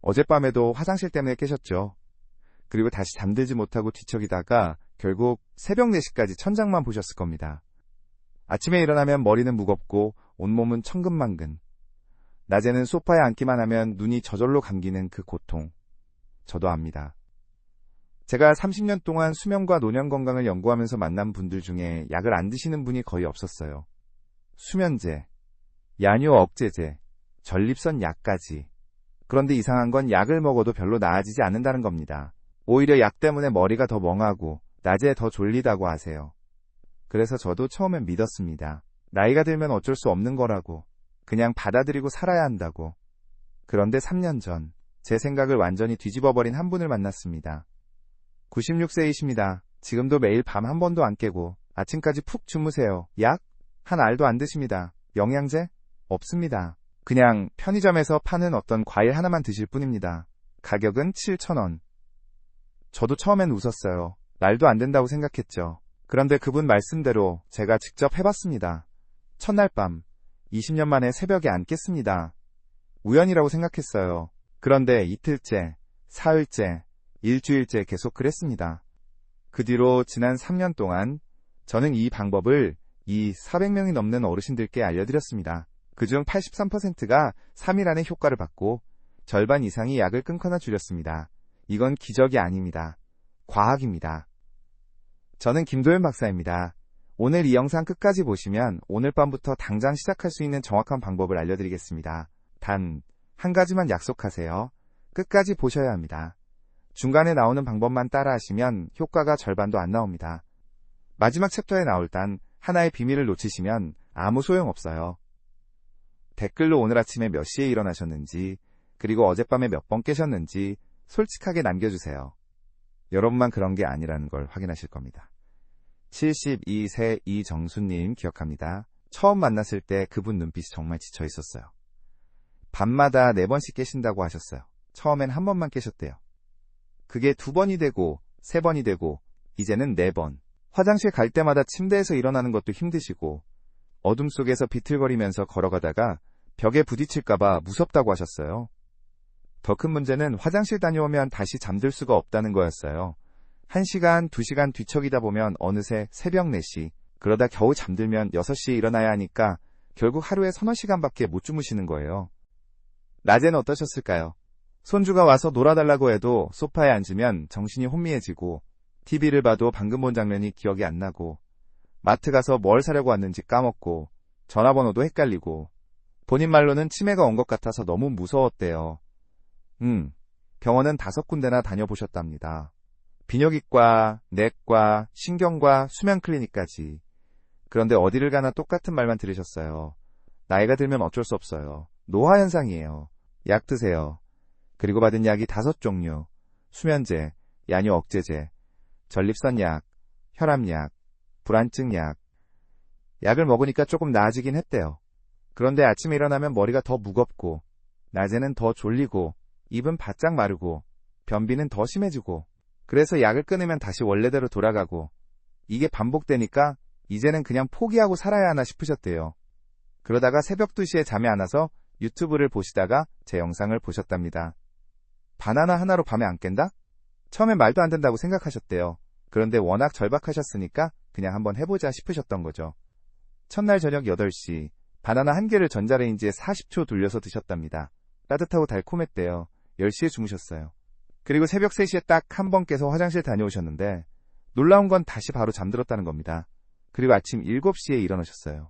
어젯밤에도 화장실 때문에 깨셨죠. 그리고 다시 잠들지 못하고 뒤척이다가 결국 새벽 4시까지 천장만 보셨을 겁니다. 아침에 일어나면 머리는 무겁고 온몸은 천근만근. 낮에는 소파에 앉기만 하면 눈이 저절로 감기는 그 고통. 저도 압니다. 제가 30년 동안 수면과 노년 건강을 연구하면서 만난 분들 중에 약을 안 드시는 분이 거의 없었어요. 수면제, 야뇨 억제제, 전립선 약까지. 그런데 이상한 건 약을 먹어도 별로 나아지지 않는다는 겁니다. 오히려 약 때문에 머리가 더 멍하고 낮에 더 졸리다고 하세요. 그래서 저도 처음엔 믿었습니다. 나이가 들면 어쩔 수 없는 거라고. 그냥 받아들이고 살아야 한다고. 그런데 3년 전 제 생각을 완전히 뒤집어버린 한 분을 만났습니다. 96세이십니다. 지금도 매일 밤 한 번도 안 깨고 아침까지 푹 주무세요. 약? 한 알도 안 드십니다. 영양제? 없습니다. 그냥 편의점에서 파는 어떤 과일 하나만 드실 뿐입니다. 가격은 7,000원. 저도 처음엔 웃었어요. 말도 안 된다고 생각했죠. 그런데 그분 말씀대로 제가 직접 해봤습니다. 첫날 밤, 20년 만에 새벽에 안 깼습니다. 우연이라고 생각했어요. 그런데 이틀째, 사흘째, 일주일째 계속 그랬습니다. 그 뒤로 지난 3년 동안 저는 이 방법을 400명이 넘는 어르신들께 알려드렸습니다. 그중 83%가 3일 안에 효과를 받고 절반 이상이 약을 끊거나 줄였습니다. 이건 기적이 아닙니다. 과학입니다. 저는 김도현 박사입니다. 오늘 이 영상 끝까지 보시면 오늘 밤부터 당장 시작할 수 있는 정확한 방법을 알려드리겠습니다. 단, 한 가지만 약속하세요. 끝까지 보셔야 합니다. 중간에 나오는 방법만 따라하시면 효과가 절반도 안 나옵니다. 마지막 챕터에 나올 단 하나의 비밀을 놓치시면 아무 소용없어요. 댓글로 오늘 아침에 몇 시에 일어나셨는지, 그리고 어젯밤에 몇 번 깨셨는지 솔직하게 남겨주세요. 여러분만 그런 게 아니라는 걸 확인하실 겁니다. 72세 이정수님 기억합니다. 처음 만났을 때 그분 눈빛이 정말 지쳐 있었어요. 밤마다 4번씩 깨신다고 하셨어요. 처음엔 한 번만 깨셨대요. 그게 2번이 되고 3번이 되고 이제는 4번. 화장실 갈 때마다 침대에서 일어나는 것도 힘드시고 어둠 속에서 비틀거리면서 걸어가다가 벽에 부딪힐까봐 무섭다고 하셨어요. 더 큰 문제는 화장실 다녀오면 다시 잠들 수가 없다는 거였어요. 1시간, 2시간 뒤척이다 보면 어느새 새벽 4시, 그러다 겨우 잠들면 6시에 일어나야 하니까 결국 하루에 서너 시간밖에 못 주무시는 거예요. 낮에는 어떠셨을까요? 손주가 와서 놀아달라고 해도 소파에 앉으면 정신이 혼미해지고 TV를 봐도 방금 본 장면이 기억이 안 나고 마트 가서 뭘 사려고 왔는지 까먹고 전화번호도 헷갈리고 본인 말로는 치매가 온 것 같아서 너무 무서웠대요. 병원은 5군데나 다녀보셨답니다. 비뇨기과, 내과, 신경과, 수면 클리닉까지. 그런데 어디를 가나 똑같은 말만 들으셨어요. 나이가 들면 어쩔 수 없어요. 노화 현상이에요. 약 드세요. 그리고 받은 약이 5종류. 수면제, 야뇨 억제제, 전립선 약, 혈압약, 불안증 약. 약을 먹으니까 조금 나아지긴 했대요. 그런데 아침에 일어나면 머리가 더 무겁고, 낮에는 더 졸리고, 입은 바짝 마르고, 변비는 더 심해지고, 그래서 약을 끊으면 다시 원래대로 돌아가고, 이게 반복되니까 이제는 그냥 포기하고 살아야 하나 싶으셨대요. 그러다가 새벽 2시에 잠이 안 와서 유튜브를 보시다가 제 영상을 보셨답니다. 바나나 하나로 밤에 안 깬다? 처음엔 말도 안 된다고 생각하셨대요. 그런데 워낙 절박하셨으니까 그냥 한번 해보자 싶으셨던 거죠. 첫날 저녁 8시, 바나나 한 개를 전자레인지에 40초 돌려서 드셨답니다. 따뜻하고 달콤했대요. 10시에 주무셨어요. 그리고 새벽 3시에 딱 한 번 깨서 화장실 다녀오셨는데 놀라운 건 다시 바로 잠들었다는 겁니다. 그리고 아침 7시에 일어나셨어요.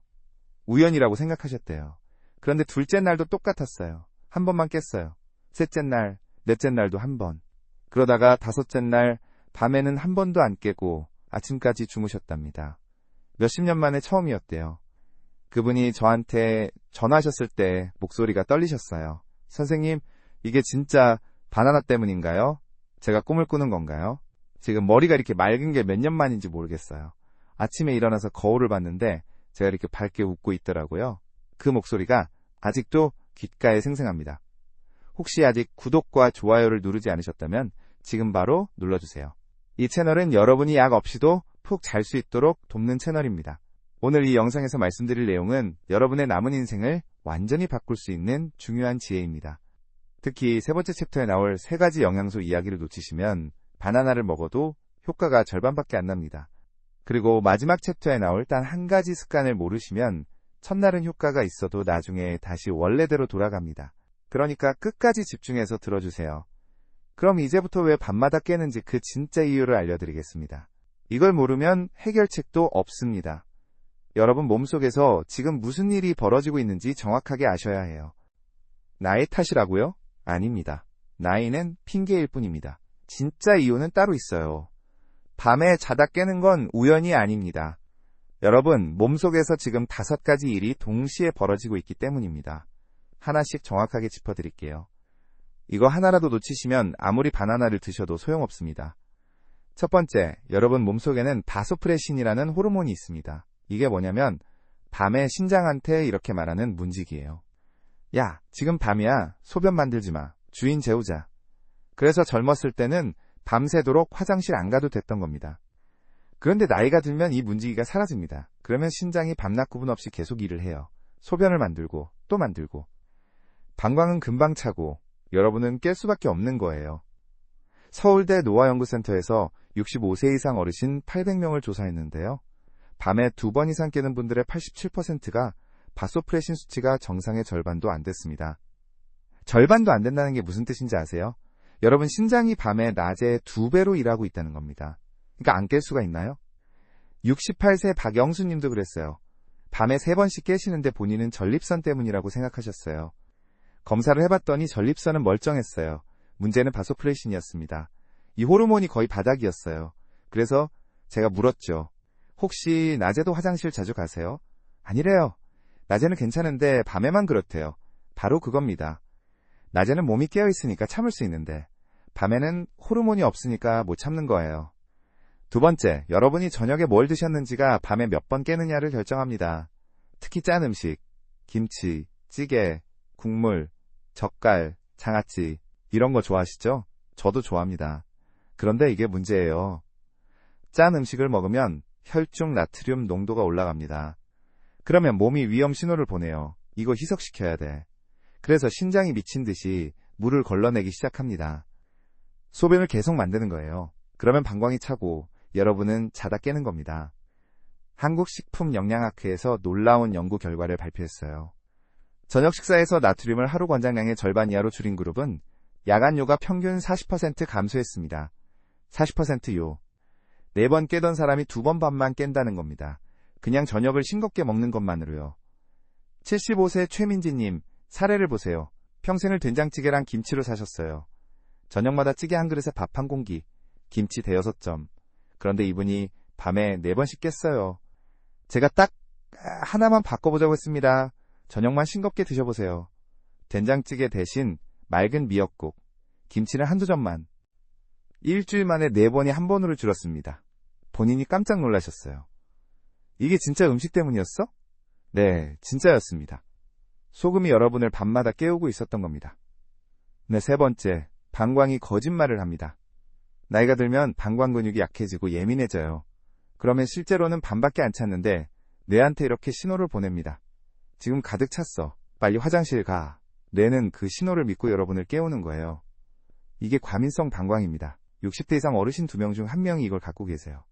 우연이라고 생각하셨대요. 그런데 둘째 날도 똑같았어요. 한 번만 깼어요. 셋째 날, 넷째 날도 한 번. 그러다가 5째 날 밤에는 한 번도 안 깨고 아침까지 주무셨답니다. 몇십 년 만에 처음이었대요. 그분이 저한테 전화하셨을 때 목소리가 떨리셨어요. 선생님, 이게 진짜 바나나 때문인가요? 제가 꿈을 꾸는 건가요? 지금 머리가 이렇게 맑은 게 몇 년 만인지 모르겠어요. 아침에 일어나서 거울을 봤는데 제가 이렇게 밝게 웃고 있더라고요. 그 목소리가 아직도 귓가에 생생합니다. 혹시 아직 구독과 좋아요를 누르지 않으셨다면 지금 바로 눌러주세요. 이 채널은 여러분이 약 없이도 푹 잘 수 있도록 돕는 채널입니다. 오늘 이 영상에서 말씀드릴 내용은 여러분의 남은 인생을 완전히 바꿀 수 있는 중요한 지혜입니다. 특히 세 번째 챕터에 나올 세 가지 영양소 이야기를 놓치시면 바나나를 먹어도 효과가 절반밖에 안 납니다. 그리고 마지막 챕터에 나올 단 한 가지 습관을 모르시면 첫날은 효과가 있어도 나중에 다시 원래대로 돌아갑니다. 그러니까 끝까지 집중해서 들어주세요. 그럼 이제부터 왜 밤마다 깨는지 그 진짜 이유를 알려드리겠습니다. 이걸 모르면 해결책도 없습니다. 여러분 몸속에서 지금 무슨 일이 벌어지고 있는지 정확하게 아셔야 해요. 나의 탓이라고요? 아닙니다. 나이는 핑계일 뿐입니다. 진짜 이유는 따로 있어요. 밤에 자다 깨는 건 우연이 아닙니다. 여러분, 몸속에서 지금 5가지 일이 동시에 벌어지고 있기 때문입니다. 하나씩 정확하게 짚어드릴게요. 이거 하나라도 놓치시면 아무리 바나나를 드셔도 소용없습니다. 첫 번째, 여러분 몸속에는 바소프레신이라는 호르몬이 있습니다. 이게 뭐냐면 밤에 신장한테 이렇게 말하는 문지기예요. 야, 지금 밤이야. 소변 만들지 마. 주인 재우자. 그래서 젊었을 때는 밤새도록 화장실 안 가도 됐던 겁니다. 그런데 나이가 들면 이 문지기가 사라집니다. 그러면 신장이 밤낮 구분 없이 계속 일을 해요. 소변을 만들고 또 만들고. 방광은 금방 차고 여러분은 깰 수밖에 없는 거예요. 서울대 노화연구센터에서 65세 이상 어르신 800명을 조사했는데요. 밤에 2번 이상 깨는 분들의 87%가 바소프레신 수치가 정상의 절반도 안 됐습니다. 절반도 안 된다는 게 무슨 뜻인지 아세요? 여러분 신장이 밤에 낮에 2배로 일하고 있다는 겁니다. 그러니까 안 깰 수가 있나요? 68세 박영수님도 그랬어요. 밤에 3번씩 깨시는데 본인은 전립선 때문이라고 생각하셨어요. 검사를 해봤더니 전립선은 멀쩡했어요. 문제는 바소프레신이었습니다. 이 호르몬이 거의 바닥이었어요. 그래서 제가 물었죠. 혹시 낮에도 화장실 자주 가세요? 아니래요. 낮에는 괜찮은데 밤에만 그렇대요. 바로 그겁니다. 낮에는 몸이 깨어있으니까 참을 수 있는데 밤에는 호르몬이 없으니까 못 참는 거예요. 두 번째, 여러분이 저녁에 뭘 드셨는지가 밤에 몇 번 깨느냐를 결정합니다. 특히 짠 음식, 김치, 찌개, 국물, 젓갈, 장아찌 이런 거 좋아하시죠? 저도 좋아합니다. 그런데 이게 문제예요. 짠 음식을 먹으면 혈중 나트륨 농도가 올라갑니다. 그러면 몸이 위험 신호를 보내요. 이거 희석시켜야 돼. 그래서 신장이 미친 듯이 물을 걸러내기 시작합니다. 소변을 계속 만드는 거예요. 그러면 방광이 차고 여러분은 자다 깨는 겁니다. 한국식품영양학회에서 놀라운 연구 결과를 발표했어요. 저녁 식사에서 나트륨을 하루 권장량의 절반 이하로 줄인 그룹은 야간요가 평균 40% 감소했습니다. 40%요. 4번 깨던 사람이 2번 밤만 깬다는 겁니다. 그냥 저녁을 싱겁게 먹는 것만으로요. 75세 최민지님, 사례를 보세요. 평생을 된장찌개랑 김치로 사셨어요. 저녁마다 찌개 한 그릇에 밥 한 공기, 김치 대여섯 점. 그런데 이분이 밤에 4번씩 깼어요. 제가 딱 하나만 바꿔보자고 했습니다. 저녁만 싱겁게 드셔보세요. 된장찌개 대신 맑은 미역국, 김치는 한두 점만. 일주일 만에 4번이 한 번으로 줄었습니다. 본인이 깜짝 놀라셨어요. 이게 진짜 음식 때문이었어? 네, 진짜였습니다. 소금이 여러분을 밤마다 깨우고 있었던 겁니다. 네, 세 번째, 방광이 거짓말을 합니다. 나이가 들면 방광 근육이 약해지고 예민해져요. 그러면 실제로는 밤밖에 안 찼는데 뇌한테 이렇게 신호를 보냅니다. 지금 가득 찼어. 빨리 화장실 가. 뇌는 그 신호를 믿고 여러분을 깨우는 거예요. 이게 과민성 방광입니다. 60대 이상 어르신 2명 중 1명이 이걸 갖고 계세요.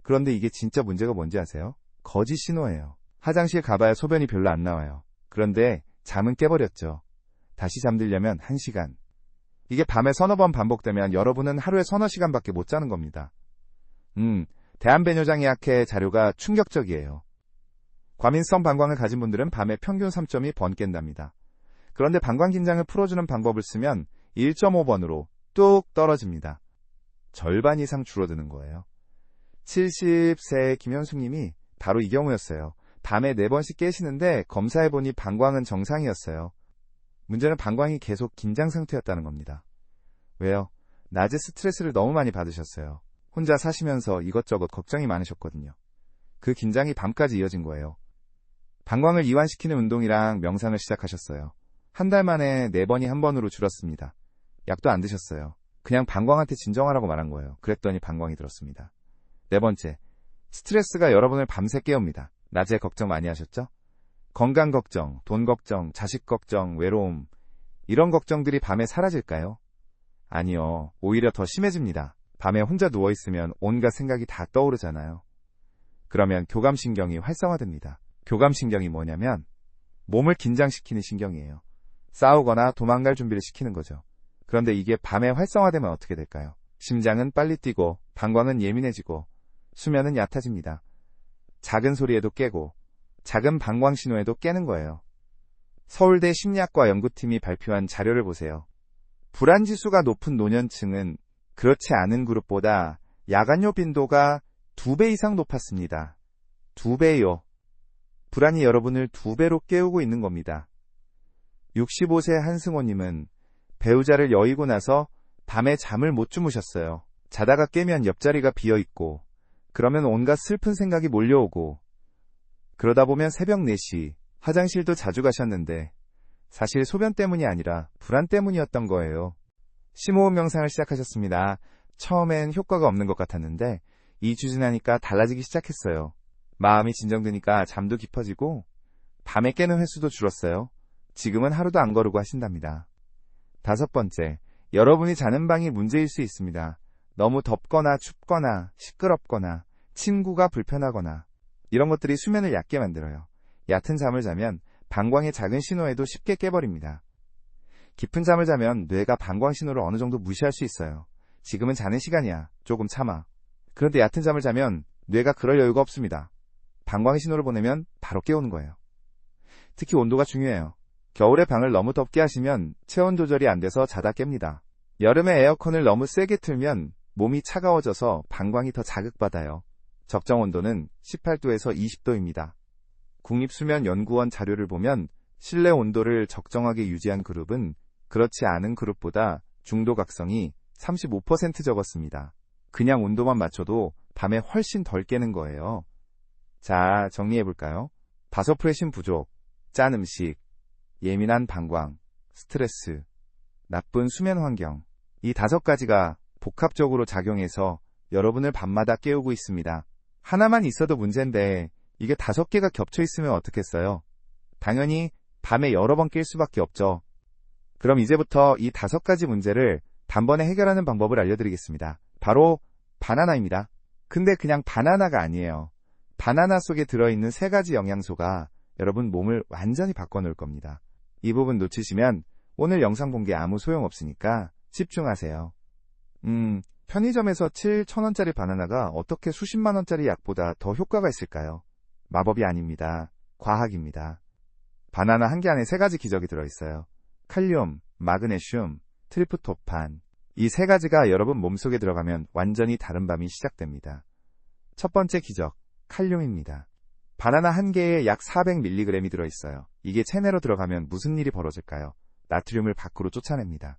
그런데 이게 진짜 문제가 뭔지 아세요? 거짓 신호예요. 화장실 가봐야 소변이 별로 안 나와요. 그런데 잠은 깨버렸죠. 다시 잠들려면 1시간. 이게 밤에 서너 번 반복되면 여러분은 하루에 서너 시간밖에 못 자는 겁니다. 대한배뇨장의학회 자료가 충격적이에요. 과민성 방광을 가진 분들은 밤에 평균 3.2번 깬답니다. 그런데 방광 긴장을 풀어주는 방법을 쓰면 1.5번으로 뚝 떨어집니다. 절반 이상 줄어드는 거예요. 70세 김현숙님이 바로 이 경우였어요. 밤에 4번씩 깨시는데 검사해보니 방광은 정상이었어요. 문제는 방광이 계속 긴장 상태였다는 겁니다. 왜요? 낮에 스트레스를 너무 많이 받으셨어요. 혼자 사시면서 이것저것 걱정이 많으셨거든요. 그 긴장이 밤까지 이어진 거예요. 방광을 이완시키는 운동이랑 명상을 시작하셨어요. 한 달 만에 4번이 한 번으로 줄었습니다. 약도 안 드셨어요. 그냥 방광한테 진정하라고 말한 거예요. 그랬더니 방광이 들었습니다. 네 번째, 스트레스가 여러분을 밤새 깨웁니다. 낮에 걱정 많이 하셨죠? 건강 걱정, 돈 걱정, 자식 걱정, 외로움. 이런 걱정들이 밤에 사라질까요? 아니요. 오히려 더 심해집니다. 밤에 혼자 누워있으면 온갖 생각이 다 떠오르잖아요. 그러면 교감신경이 활성화됩니다. 교감신경이 뭐냐면 몸을 긴장시키는 신경이에요. 싸우거나 도망갈 준비를 시키는 거죠. 그런데 이게 밤에 활성화되면 어떻게 될까요? 심장은 빨리 뛰고 방광은 예민해지고 수면은 얕아집니다. 작은 소리에도 깨고 작은 방광 신호에도 깨는 거예요. 서울대 심리학과 연구팀이 발표한 자료를 보세요. 불안지수가 높은 노년층은 그렇지 않은 그룹보다 야간요 빈도가 2배 이상 높았습니다. 2배요. 불안이 여러분을 2배로 깨우고 있는 겁니다. 65세 한승호님은 배우자를 여의고 나서 밤에 잠을 못 주무셨어요. 자다가 깨면 옆자리가 비어있고 그러면 온갖 슬픈 생각이 몰려오고 그러다 보면 새벽 4시 화장실도 자주 가셨는데 사실 소변 때문이 아니라 불안 때문이었던 거예요. 심호흡 명상을 시작하셨습니다. 처음엔 효과가 없는 것 같았는데 2주 지나니까 달라지기 시작했어요. 마음이 진정되니까 잠도 깊어지고 밤에 깨는 횟수도 줄었어요. 지금은 하루도 안 거르고 하신답니다. 5번째, 여러분이 자는 방이 문제일 수 있습니다. 너무 덥거나 춥거나 시끄럽거나 친구가 불편하거나 이런 것들이 수면을 얕게 만들어요. 얕은 잠을 자면 방광의 작은 신호에도 쉽게 깨버립니다. 깊은 잠을 자면 뇌가 방광 신호를 어느 정도 무시할 수 있어요. 지금은 자는 시간이야. 조금 참아. 그런데 얕은 잠을 자면 뇌가 그럴 여유가 없습니다. 방광의 신호를 보내면 바로 깨우는 거예요. 특히 온도가 중요해요. 겨울에 방을 너무 덥게 하시면 체온 조절이 안 돼서 자다 깹니다. 여름에 에어컨을 너무 세게 틀면 몸이 차가워져서 방광이 더 자극받아요. 적정 온도는 18도에서 20도입니다. 국립수면연구원 자료를 보면 실내 온도를 적정하게 유지한 그룹은 그렇지 않은 그룹보다 중도 각성이 35% 적었습니다. 그냥 온도만 맞춰도 밤에 훨씬 덜 깨는 거예요. 자, 정리해볼까요? 바소프레신 부족, 짠 음식, 예민한 방광, 스트레스, 나쁜 수면 환경. 이 5가지가 복합적으로 작용해서 여러분을 밤마다 깨우고 있습니다. 하나만 있어도 문제인데 이게 5개가 겹쳐 있으면 어떻겠어요? 당연히 밤에 여러 번 깰 수밖에 없죠. 그럼 이제부터 이 5가지 문제를 단번에 해결하는 방법을 알려드리겠습니다. 바로 바나나입니다. 근데 그냥 바나나가 아니에요. 바나나 속에 들어있는 3가지 영양소가 여러분 몸을 완전히 바꿔놓을 겁니다. 이 부분 놓치시면 오늘 영상 본 게 아무 소용없으니까 집중하세요. 편의점에서 7,000원짜리 바나나가 어떻게 수십만 원짜리 약보다 더 효과가 있을까요? 마법이 아닙니다. 과학입니다. 바나나 한 개 안에 3가지 기적이 들어있어요. 칼륨, 마그네슘, 트리프토판. 이 3가지가 여러분 몸속에 들어가면 완전히 다른 밤이 시작됩니다. 첫 번째 기적, 칼륨입니다. 바나나 한 개에 약 400mg이 들어있어요. 이게 체내로 들어가면 무슨 일이 벌어질까요? 나트륨을 밖으로 쫓아냅니다.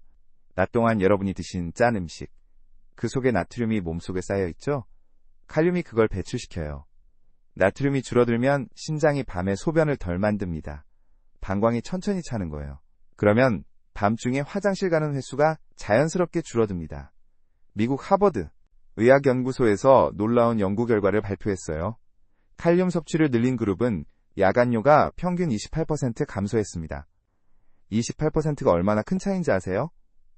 낮 동안 여러분이 드신 짠 음식, 그 속에 나트륨이 몸속에 쌓여있죠? 칼륨이 그걸 배출시켜요. 나트륨이 줄어들면 신장이 밤에 소변을 덜 만듭니다. 방광이 천천히 차는 거예요. 그러면 밤중에 화장실 가는 횟수가 자연스럽게 줄어듭니다. 미국 하버드 의학연구소에서 놀라운 연구 결과를 발표했어요. 칼륨 섭취를 늘린 그룹은 야간요가 평균 28% 감소했습니다. 28%가 얼마나 큰 차이인지 아세요?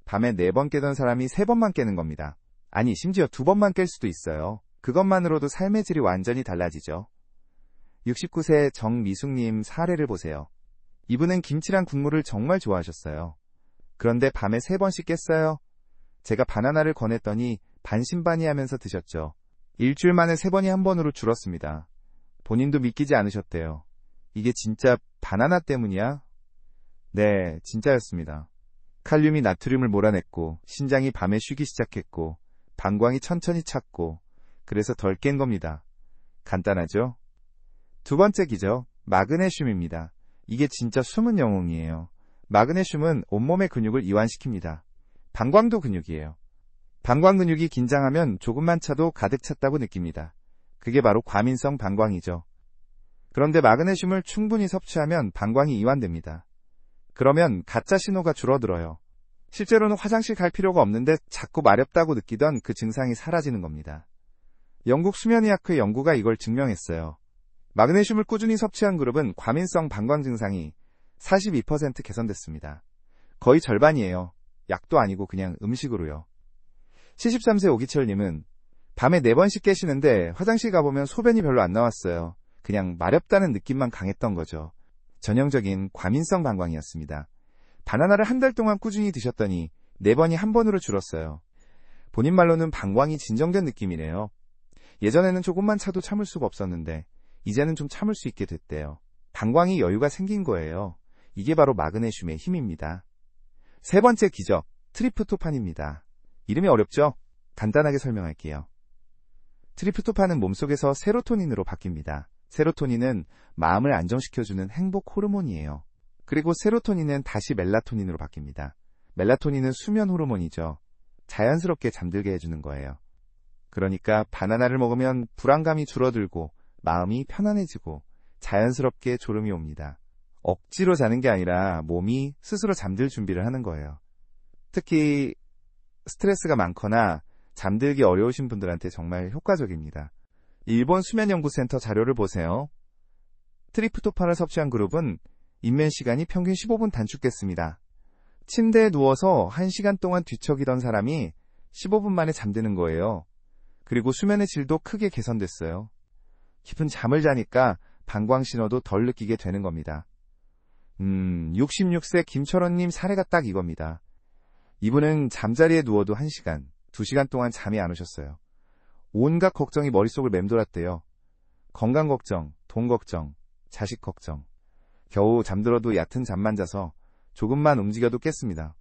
밤에 4번 깨던 사람이 3번만 깨는 겁니다. 아니, 심지어 2번만 깰 수도 있어요. 그것만으로도 삶의 질이 완전히 달라지죠. 69세 정미숙님 사례를 보세요. 이분은 김치랑 국물을 정말 좋아하셨어요. 그런데 밤에 3번씩 깼어요. 제가 바나나를 권했더니 반신반의하면서 드셨죠. 일주일 만에 3번이 한 번으로 줄었습니다. 본인도 믿기지 않으셨대요. 이게 진짜 바나나 때문이야? 네, 진짜였습니다. 칼륨이 나트륨을 몰아냈고 신장이 밤에 쉬기 시작했고 방광이 천천히 찼고 그래서 덜 깬 겁니다. 간단하죠? 2번째 기적, 마그네슘입니다. 이게 진짜 숨은 영웅이에요. 마그네슘은 온몸의 근육을 이완시킵니다. 방광도 근육이에요. 방광 근육이 긴장하면 조금만 차도 가득 찼다고 느낍니다. 그게 바로 과민성 방광이죠. 그런데 마그네슘을 충분히 섭취하면 방광이 이완됩니다. 그러면 가짜 신호가 줄어들어요. 실제로는 화장실 갈 필요가 없는데 자꾸 마렵다고 느끼던 그 증상이 사라지는 겁니다. 영국 수면의학회 연구가 이걸 증명했어요. 마그네슘을 꾸준히 섭취한 그룹은 과민성 방광 증상이 42% 개선됐습니다. 거의 절반이에요. 약도 아니고 그냥 음식으로요. 73세 오기철님은 밤에 4번씩 깨시는데 화장실 가보면 소변이 별로 안 나왔어요. 그냥 마렵다는 느낌만 강했던 거죠. 전형적인 과민성 방광이었습니다. 바나나를 한 달 동안 꾸준히 드셨더니 4번이 1번으로 줄었어요. 본인 말로는 방광이 진정된 느낌이래요. 예전에는 조금만 차도 참을 수가 없었는데 이제는 좀 참을 수 있게 됐대요. 방광이 여유가 생긴 거예요. 이게 바로 마그네슘의 힘입니다. 세 번째 기적, 트리프토판입니다. 이름이 어렵죠? 간단하게 설명할게요. 트리프토판은 몸속에서 세로토닌으로 바뀝니다. 세로토닌은 마음을 안정시켜주는 행복 호르몬이에요. 그리고 세로토닌은 다시 멜라토닌으로 바뀝니다. 멜라토닌은 수면 호르몬이죠. 자연스럽게 잠들게 해주는 거예요. 그러니까 바나나를 먹으면 불안감이 줄어들고 마음이 편안해지고 자연스럽게 졸음이 옵니다. 억지로 자는 게 아니라 몸이 스스로 잠들 준비를 하는 거예요. 특히 스트레스가 많거나 잠들기 어려우신 분들한테 정말 효과적입니다. 일본 수면연구센터 자료를 보세요. 트리프토판을 섭취한 그룹은 입면 시간이 평균 15분 단축됐습니다. 침대에 누워서 1시간 동안 뒤척이던 사람이 15분 만에 잠드는 거예요. 그리고 수면의 질도 크게 개선됐어요. 깊은 잠을 자니까 방광 신호도 덜 느끼게 되는 겁니다. 66세 김철원님 사례가 딱 이겁니다. 이분은 잠자리에 누워도 1시간, 2시간 동안 잠이 안 오셨어요. 온갖 걱정이 머릿속을 맴돌았대요. 건강 걱정, 돈 걱정, 자식 걱정. 겨우 잠들어도 얕은 잠만 자서 조금만 움직여도 깼습니다.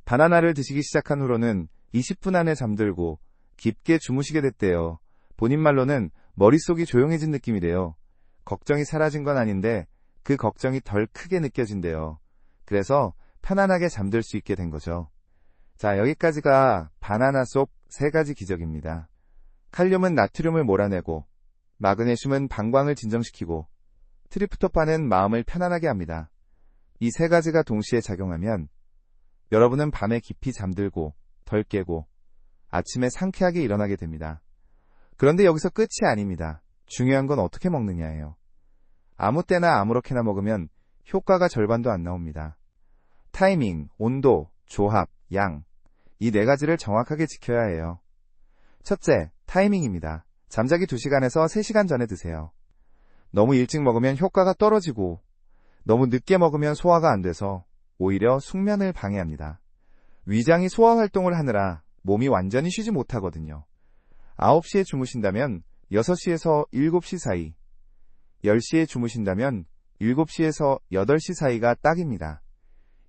바나나를 드시기 시작한 후로는 20분 안에 잠들고 깊게 주무시게 됐대요. 본인 말로는 머릿속이 조용해진 느낌이래요. 걱정이 사라진 건 아닌데 그 걱정이 덜 크게 느껴진대요. 그래서 편안하게 잠들 수 있게 된 거죠. 자, 여기까지가 바나나 속 3가지 기적입니다. 칼륨은 나트륨을 몰아내고, 마그네슘은 방광을 진정시키고, 트리프토판은 마음을 편안하게 합니다. 이 3가지가 동시에 작용하면 여러분은 밤에 깊이 잠들고 덜 깨고 아침에 상쾌하게 일어나게 됩니다. 그런데 여기서 끝이 아닙니다. 중요한 건 어떻게 먹느냐예요. 아무 때나 아무렇게나 먹으면 효과가 절반도 안 나옵니다. 타이밍, 온도, 조합, 양, 이 4가지를 정확하게 지켜야 해요. 첫째, 타이밍입니다. 잠자기 2시간에서 3시간 전에 드세요. 너무 일찍 먹으면 효과가 떨어지고 너무 늦게 먹으면 소화가 안 돼서 오히려 숙면을 방해합니다. 위장이 소화 활동을 하느라 몸이 완전히 쉬지 못하거든요. 9시에 주무신다면 6시에서 7시 사이, 10시에 주무신다면 7시에서 8시 사이가 딱입니다.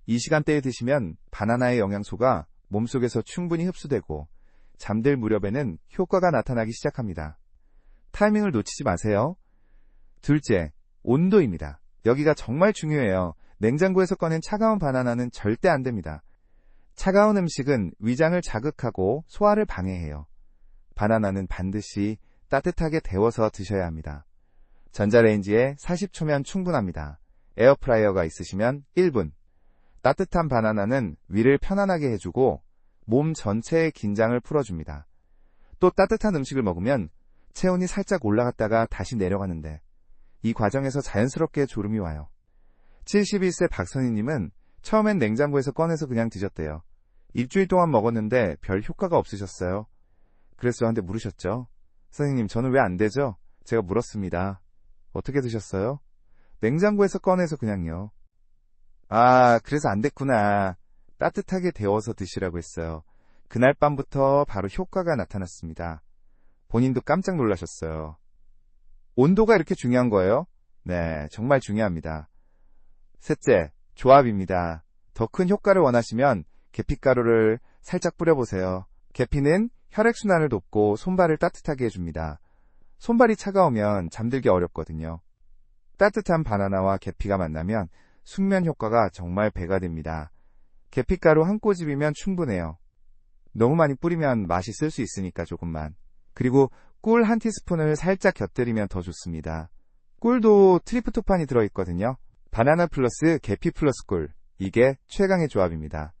이 시간대에 드시면 바나나의 영양소가 몸속에서 충분히 흡수되고 잠들 무렵에는 효과가 나타나기 시작합니다. 타이밍을 놓치지 마세요. 둘째, 온도입니다. 여기가 정말 중요해요. 냉장고에서 꺼낸 차가운 바나나는 절대 안 됩니다. 차가운 음식은 위장을 자극하고 소화를 방해해요. 바나나는 반드시 따뜻하게 데워서 드셔야 합니다. 전자레인지에 40초면 충분합니다. 에어프라이어가 있으시면 1분. 따뜻한 바나나는 위를 편안하게 해주고 몸 전체의 긴장을 풀어줍니다. 또 따뜻한 음식을 먹으면 체온이 살짝 올라갔다가 다시 내려가는데 이 과정에서 자연스럽게 졸음이 와요. 71세 박선희님은 처음엔 냉장고에서 꺼내서 그냥 드셨대요. 일주일 동안 먹었는데 별 효과가 없으셨어요. 그래서 저한테 물으셨죠. 선생님, 저는 왜 안 되죠? 제가 물었습니다. 어떻게 드셨어요? 냉장고에서 꺼내서 그냥요. 아, 그래서 안 됐구나. 따뜻하게 데워서 드시라고 했어요. 그날 밤부터 바로 효과가 나타났습니다. 본인도 깜짝 놀라셨어요. 온도가 이렇게 중요한 거예요? 네, 정말 중요합니다. 셋째, 조합입니다. 더 큰 효과를 원하시면 계피가루를 살짝 뿌려보세요. 계피는 혈액순환을 돕고 손발을 따뜻하게 해줍니다. 손발이 차가우면 잠들기 어렵거든요. 따뜻한 바나나와 계피가 만나면 숙면 효과가 정말 배가 됩니다. 계피가루 한 꼬집이면 충분해요. 너무 많이 뿌리면 맛이 쓸 수 있으니까 조금만. 그리고 꿀 한 티스푼을 살짝 곁들이면 더 좋습니다. 꿀도 트리프토판이 들어있거든요. 바나나 플러스 계피 플러스 꿀. 이게 최강의 조합입니다.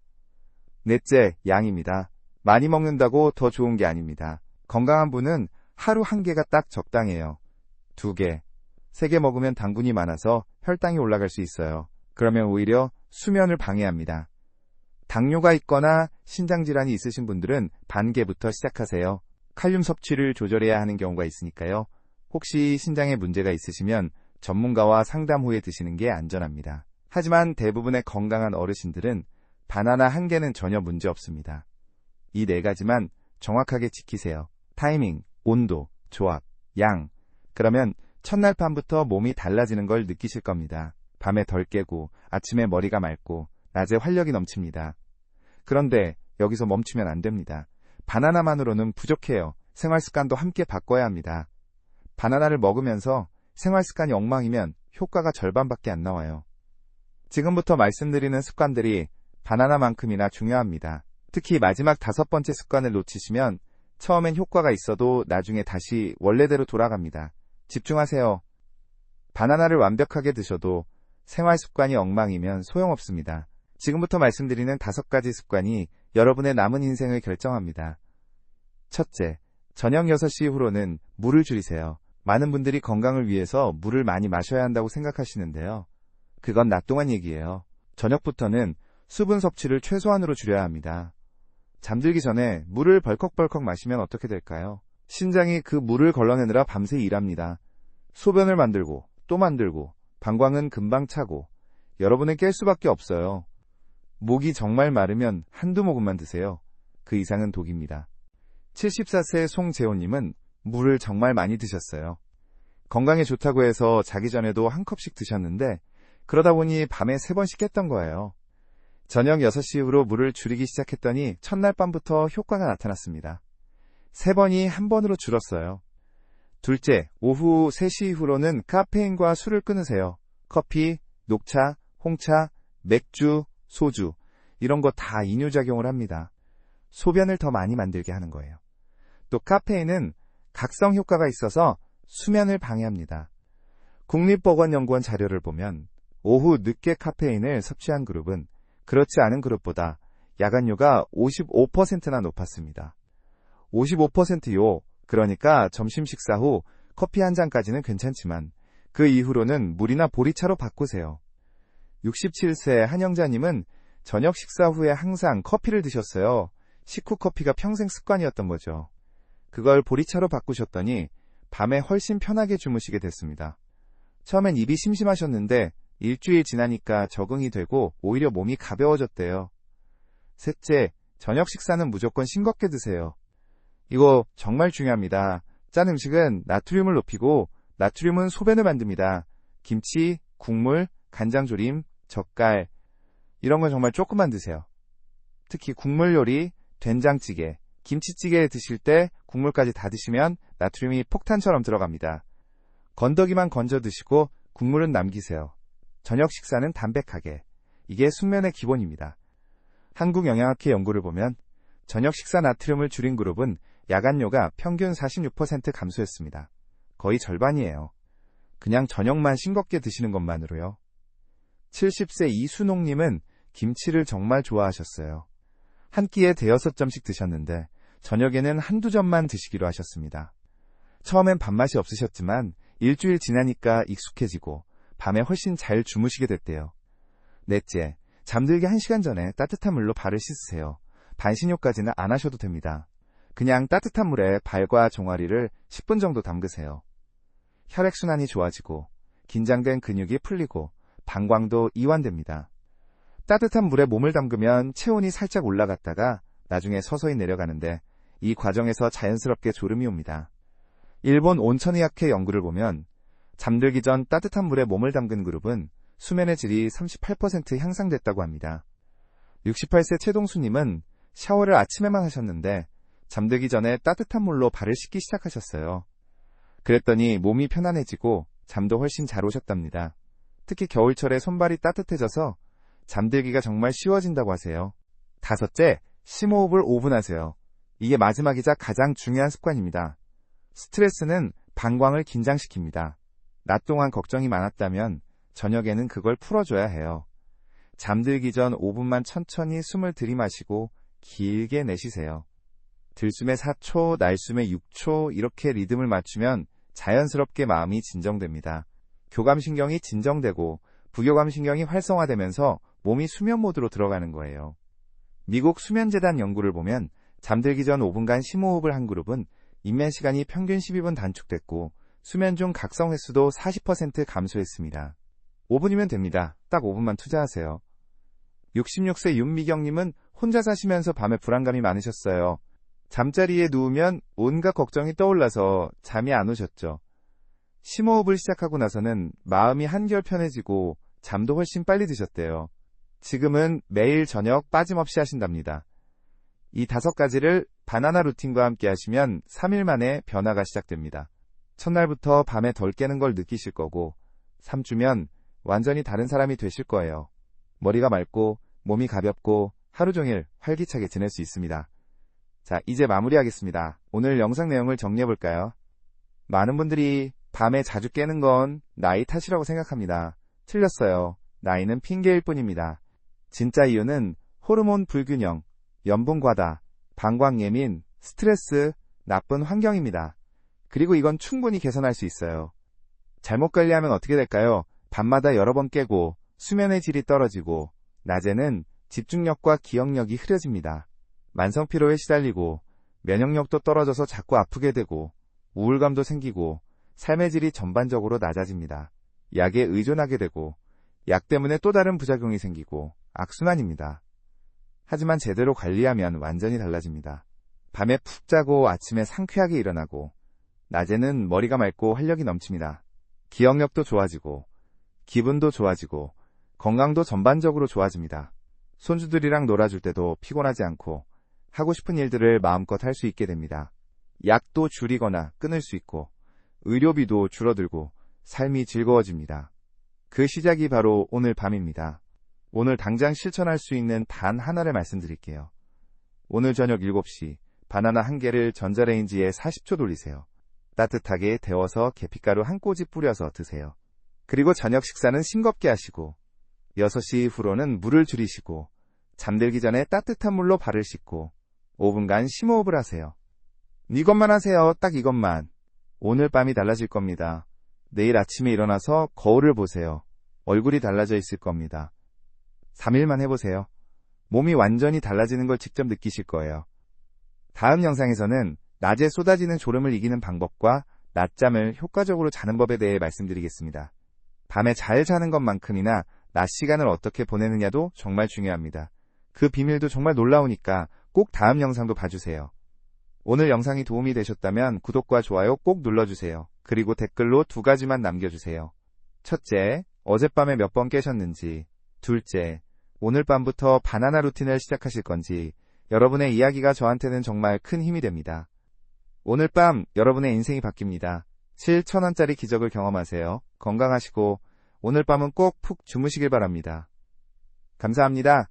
넷째, 양입니다. 많이 먹는다고 더 좋은 게 아닙니다. 건강한 분은 하루 1개가 딱 적당해요. 2개, 3개 먹으면 당분이 많아서 혈당이 올라갈 수 있어요. 그러면 오히려 수면을 방해합니다. 당뇨가 있거나 신장질환이 있으신 분들은 반개부터 시작하세요. 칼륨 섭취를 조절해야 하는 경우가 있으니까요. 혹시 신장에 문제가 있으시면 전문가와 상담 후에 드시는 게 안전합니다. 하지만 대부분의 건강한 어르신들은 바나나 한 개는 전혀 문제 없습니다. 이 네 가지만 정확하게 지키세요. 타이밍, 온도, 조합, 양. 그러면 첫날 밤부터 몸이 달라지는 걸 느끼실 겁니다. 밤에 덜 깨고 아침에 머리가 맑고 낮에 활력이 넘칩니다. 그런데 여기서 멈추면 안 됩니다. 바나나만으로는 부족해요. 생활습관도 함께 바꿔야 합니다. 바나나를 먹으면서 생활습관이 엉망이면 효과가 절반밖에 안 나와요. 지금부터 말씀드리는 습관들이 바나나만큼이나 중요합니다. 특히 마지막 5번째 습관을 놓치시면 처음엔 효과가 있어도 나중에 다시 원래대로 돌아갑니다. 집중하세요. 바나나를 완벽하게 드셔도 생활습관이 엉망이면 소용없습니다. 지금부터 말씀드리는 5가지 습관이 여러분의 남은 인생을 결정합니다. 첫째, 저녁 6시 이후로는 물을 줄이세요. 많은 분들이 건강을 위해서 물을 많이 마셔야 한다고 생각하시는데요. 그건 낮 동안 얘기예요. 저녁부터는 수분 섭취를 최소한으로 줄여야 합니다. 잠들기 전에 물을 벌컥벌컥 마시면 어떻게 될까요? 신장이 그 물을 걸러내느라 밤새 일합니다. 소변을 만들고 또 만들고 방광은 금방 차고 여러분은 깰 수밖에 없어요. 목이 정말 마르면 한두 모금만 드세요. 그 이상은 독입니다. 74세 송재호님은 물을 정말 많이 드셨어요. 건강에 좋다고 해서 자기 전에도 한 컵씩 드셨는데 그러다 보니 밤에 3번씩 깼던 거예요. 저녁 6시 이후로 물을 줄이기 시작했더니 첫날 밤부터 효과가 나타났습니다. 3번이 한 번으로 줄었어요. 둘째, 오후 3시 이후로는 카페인과 술을 끊으세요. 커피, 녹차, 홍차, 맥주, 소주 이런 거 다 이뇨작용을 합니다. 소변을 더 많이 만들게 하는 거예요. 또 카페인은 각성 효과가 있어서 수면을 방해합니다. 국립보건연구원 자료를 보면 오후 늦게 카페인을 섭취한 그룹은 그렇지 않은 그룹보다 야간뇨가 55%나 높았습니다. 55%요. 그러니까 점심 식사 후 커피 한 잔까지는 괜찮지만 그 이후로는 물이나 보리차로 바꾸세요. 67세 한영자님은 저녁 식사 후에 항상 커피를 드셨어요. 식후 커피가 평생 습관이었던 거죠. 그걸 보리차로 바꾸셨더니 밤에 훨씬 편하게 주무시게 됐습니다. 처음엔 입이 심심하셨는데 일주일 지나니까 적응이 되고 오히려 몸이 가벼워졌대요. 셋째, 저녁 식사는 무조건 싱겁게 드세요. 이거 정말 중요합니다. 짠 음식은 나트륨을 높이고 나트륨은 소변을 만듭니다. 김치, 국물, 간장조림, 젓갈 이런 건 정말 조금만 드세요. 특히 국물 요리, 된장찌개, 김치찌개 드실 때 국물까지 다 드시면 나트륨이 폭탄처럼 들어갑니다. 건더기만 건져 드시고 국물은 남기세요. 저녁 식사는 담백하게. 이게 숙면의 기본입니다. 한국영양학회 연구를 보면 저녁 식사 나트륨을 줄인 그룹은 야간뇨가 평균 46% 감소했습니다. 거의 절반이에요. 그냥 저녁만 싱겁게 드시는 것만으로요. 70세 이순옥님은 김치를 정말 좋아하셨어요. 한 끼에 5점씩 드셨는데 저녁에는 한두 점만 드시기로 하셨습니다. 처음엔 밥맛이 없으셨지만 일주일 지나니까 익숙해지고 밤에 훨씬 잘 주무시게 됐대요. 넷째, 잠들기 1시간 전에 따뜻한 물로 발을 씻으세요. 반신욕까지는 안 하셔도 됩니다. 그냥 따뜻한 물에 발과 종아리를 10분 정도 담그세요. 혈액순환이 좋아지고 긴장된 근육이 풀리고 방광도 이완됩니다. 따뜻한 물에 몸을 담그면 체온이 살짝 올라갔다가 나중에 서서히 내려가는데 이 과정에서 자연스럽게 졸음이 옵니다. 일본 온천의학회 연구를 보면 잠들기 전 따뜻한 물에 몸을 담근 그룹은 수면의 질이 38% 향상됐다고 합니다. 68세 최동수님은 샤워를 아침에만 하셨는데 잠들기 전에 따뜻한 물로 발을 씻기 시작하셨어요. 그랬더니 몸이 편안해지고 잠도 훨씬 잘 오셨답니다. 특히 겨울철에 손발이 따뜻해져서 잠들기가 정말 쉬워진다고 하세요. 다섯째, 심호흡을 5분 하세요. 이게 마지막이자 가장 중요한 습관입니다. 스트레스는 방광을 긴장시킵니다. 낮 동안 걱정이 많았다면 저녁에는 그걸 풀어줘야 해요. 잠들기 전 5분만 천천히 숨을 들이마시고 길게 내쉬세요. 들숨에 4초, 날숨에 6초 이렇게 리듬을 맞추면 자연스럽게 마음이 진정됩니다. 교감신경이 진정되고 부교감신경이 활성화되면서 몸이 수면 모드로 들어가는 거예요. 미국 수면재단 연구를 보면 잠들기 전 5분간 심호흡을 한 그룹은 입면 시간이 평균 12분 단축됐고 수면 중 각성 횟수도 40% 감소했습니다. 5분이면 됩니다. 딱 5분만 투자하세요. 66세 윤미경님은 혼자 사시면서 밤에 불안감이 많으셨어요. 잠자리에 누우면 온갖 걱정이 떠올라서 잠이 안 오셨죠. 심호흡을 시작하고 나서는 마음이 한결 편해지고 잠도 훨씬 빨리 드셨대요. 지금은 매일 저녁 빠짐없이 하신답니다. 이 5가지를 바나나 루틴과 함께 하시면 3일 만에 변화가 시작됩니다. 첫날부터 밤에 덜 깨는 걸 느끼실 거고 3주면 완전히 다른 사람이 되실 거예요. 머리가 맑고 몸이 가볍고 하루 종일 활기차게 지낼 수 있습니다. 자, 이제 마무리하겠습니다. 오늘 영상 내용을 정리해볼까요? 많은 분들이 밤에 자주 깨는 건 나이 탓이라고 생각합니다. 틀렸어요. 나이는 핑계일 뿐입니다. 진짜 이유는 호르몬 불균형, 염분 과다, 방광 예민, 스트레스, 나쁜 환경입니다. 그리고 이건 충분히 개선할 수 있어요. 잘못 관리하면 어떻게 될까요? 밤마다 여러 번 깨고 수면의 질이 떨어지고 낮에는 집중력과 기억력이 흐려집니다. 만성피로에 시달리고 면역력도 떨어져서 자꾸 아프게 되고 우울감도 생기고 삶의 질이 전반적으로 낮아집니다. 약에 의존하게 되고 약 때문에 또 다른 부작용이 생기고 악순환입니다. 하지만 제대로 관리하면 완전히 달라집니다. 밤에 푹 자고 아침에 상쾌하게 일어나고 낮에는 머리가 맑고 활력이 넘칩니다. 기억력도 좋아지고 기분도 좋아지고 건강도 전반적으로 좋아집니다. 손주들이랑 놀아줄 때도 피곤하지 않고 하고 싶은 일들을 마음껏 할 수 있게 됩니다. 약도 줄이거나 끊을 수 있고 의료비도 줄어들고 삶이 즐거워집니다. 그 시작이 바로 오늘 밤입니다. 오늘 당장 실천할 수 있는 단 하나를 말씀드릴게요. 오늘 저녁 7시 바나나 1개를 전자레인지에 40초 돌리세요. 따뜻하게 데워서 계피가루 한 꼬집 뿌려서 드세요. 그리고 저녁 식사는 싱겁게 하시고 6시 이후로는 물을 줄이시고 잠들기 전에 따뜻한 물로 발을 씻고 5분간 심호흡을 하세요. 이것만 하세요. 딱 이것만. 오늘 밤이 달라질 겁니다. 내일 아침에 일어나서 거울을 보세요. 얼굴이 달라져 있을 겁니다. 3일만 해보세요. 몸이 완전히 달라지는 걸 직접 느끼실 거예요. 다음 영상에서는 낮에 쏟아지는 졸음을 이기는 방법과 낮잠을 효과적으로 자는 법에 대해 말씀드리겠습니다. 밤에 잘 자는 것만큼이나 낮 시간을 어떻게 보내느냐도 정말 중요합니다. 그 비밀도 정말 놀라우니까 꼭 다음 영상도 봐주세요. 오늘 영상이 도움이 되셨다면 구독과 좋아요 꼭 눌러주세요. 그리고 댓글로 2가지만 남겨주세요. 첫째, 어젯밤에 몇 번 깨셨는지. 둘째, 오늘 밤부터 바나나 루틴을 시작하실 건지. 여러분의 이야기가 저한테는 정말 큰 힘이 됩니다. 오늘 밤 여러분의 인생이 바뀝니다. 7,000원짜리 기적을 경험하세요. 건강하시고 오늘 밤은 꼭 푹 주무시길 바랍니다. 감사합니다.